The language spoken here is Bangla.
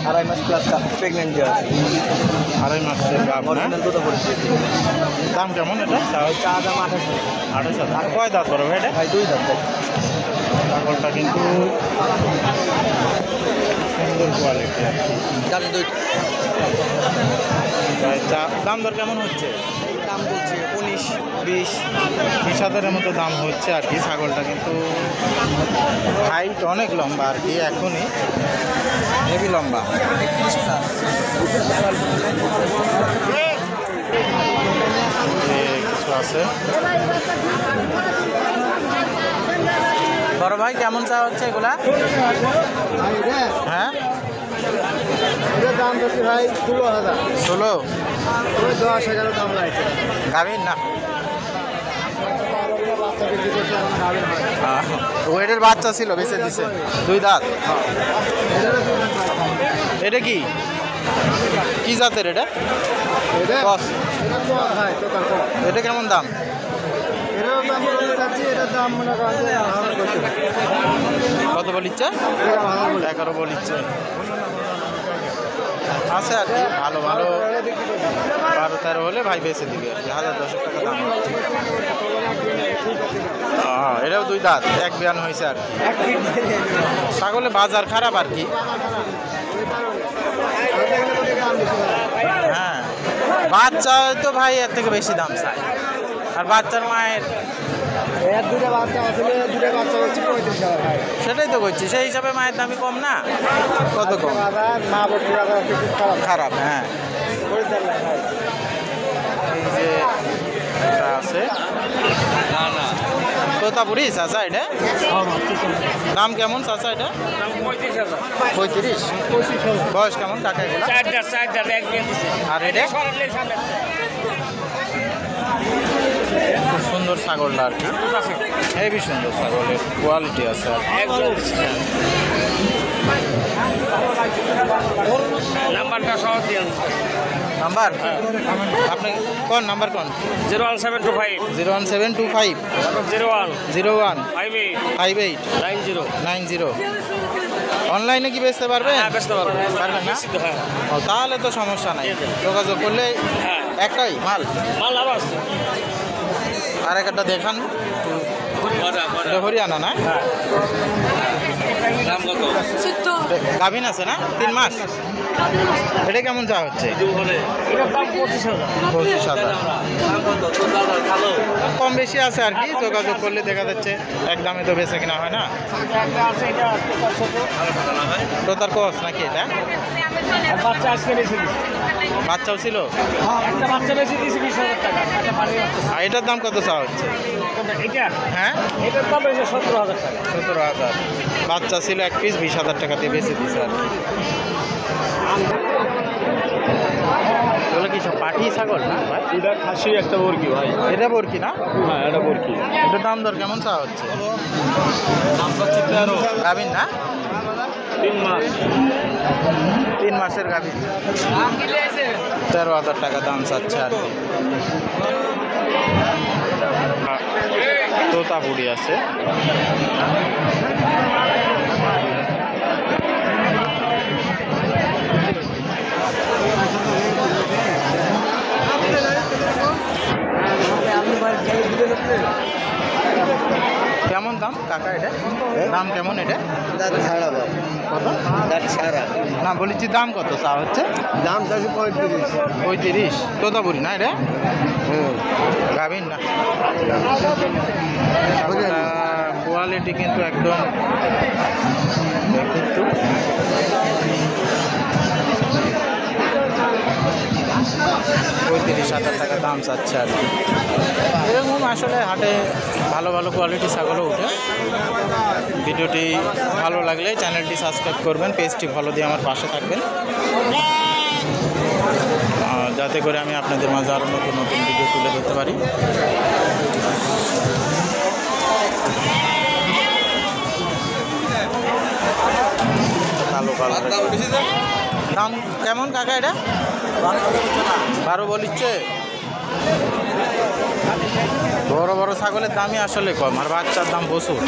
আড়াই মাস প্লাস প্রেগনেন্ট আছে। আড়াই মাসের গাভ না? দাম কেমন এটা? চা দাম 28,000। আর কয় দাঁত বড় ভাই এটা? ভাই 2 দাম। ছাগলটা কিন্তু সুন্দর কোয়ালিটি। দাম দর কেমন হচ্ছে? দাম বলছে 19-20,000-20,000-এর মতো দাম হচ্ছে আর কি। ছাগলটা কিন্তু হাইট অনেক লম্বা আর কি, এখনই হেভি লম্বা। কিছু আছে। বড় ভাই কেমন চা হচ্ছে এগুলা? হ্যাঁ দাম হচ্ছে ভাই 16,000। 16? 10-11 দাম লাগছে। গাভীর না? ওয়েটের বাচ্চা ছিল, বেঁচে দিছে। 2 দাঁত। এটা কি কি জাতের এটা? এটা কেমন দাম? কত বলিচ্ছে? 11 বলিচ্ছে। আছে আর কি, ভালো ভালো 12-13 হলে ভাই বেঁচে দিবে আর কি। 1000-10 টাকা দাম। এটাও 2 দাঁত, এক বিয়ান হয়েছে আর কি। ছাগলে বাজার খারাপ আর কি। হ্যাঁ, বাচ্চা তো ভাই এর থেকে বেশি দাম চায়। আর বাচ্চার মায়ের সেটাই তো করছি, সেই হিসাবে মায়ের দামই কম না? কত কম? খারাপ। হ্যাঁ, এই যে এটা আছে তোতাপুরি চাচা, এটা দাম কেমন চাচা? এটা 35। বয়স কেমন কাকা এগুলো? আর এটা খুব সুন্দর ছাগলটা আর কি, হেভি সুন্দর ছাগলের কোয়ালিটি আছে আর নাম্বার আপনি কোন নাম্বার? কোন? 01725 01 58 90 অনলাইনে কি বেচতে পারবে? বেচতে পারবেন না? তাহলে তো সমস্যা নাই, যোগাযোগ করলে একটাই মাল আর একটা দেখান। হরিয়ানা না? গাভিন আছে না? 3 মাস। এটা কেমন চা হচ্ছে? 25,000। কম বেশি আছে আর কি, যোগাযোগ করলে দেখা যাচ্ছে এক দামে তো বেচে কিনা হয় না। তোতার কস নাকি এটা? বাচ্চাও ছিল? আর এটার দাম কত চা হচ্ছে? হ্যাঁ, 17,000। বাচ্চা ছিল 1 পিস, 20,000 টাকা দিয়ে বেঁচে দিচ্ছে আর কি। এগুলো কি সব পাঠি ছাগল না ভাই? এটা খাসি একটা বরকি ভাই। এটা বরকি না? হ্যাঁ, এটা বরকি। এটার দাম দর কেমন চা হচ্ছে? গাভিন না? 3 মাস। 3 মাসের গাভিন। 13,000 টাকা দাম চাচ্ছে আর কি। তোতাপুরি আছে। কেমন দাম কাকা এটা? দাম কেমন এটা? কত? না বলেছি দাম কত চা হচ্ছে? দাম চাইছে 35। তোতাপুরি না এটা? গাভিন না? কোয়ালিটি কিন্তু একদম একটু 35,000 টাকা দাম চাচ্ছে আর কি। এরকম আসলে হাটে ভালো ভালো কোয়ালিটি ছাগলও উঠে। ভিডিওটি ভালো লাগলে চ্যানেলটি সাবস্ক্রাইব করবেন, পেজটি ফলো দিয়ে আমার পাশে থাকবেন, যাতে করে আমি আপনাদের মাঝে আরও নতুন নতুন ভিডিও তুলে ধরতে পারি। কালো কালো দাম কেমন কাকা এটা? 12 বলিচ্ছে। বড় বড় ছাগলের দামই আসলে কম, আর বাচ্চার দাম প্রচুর।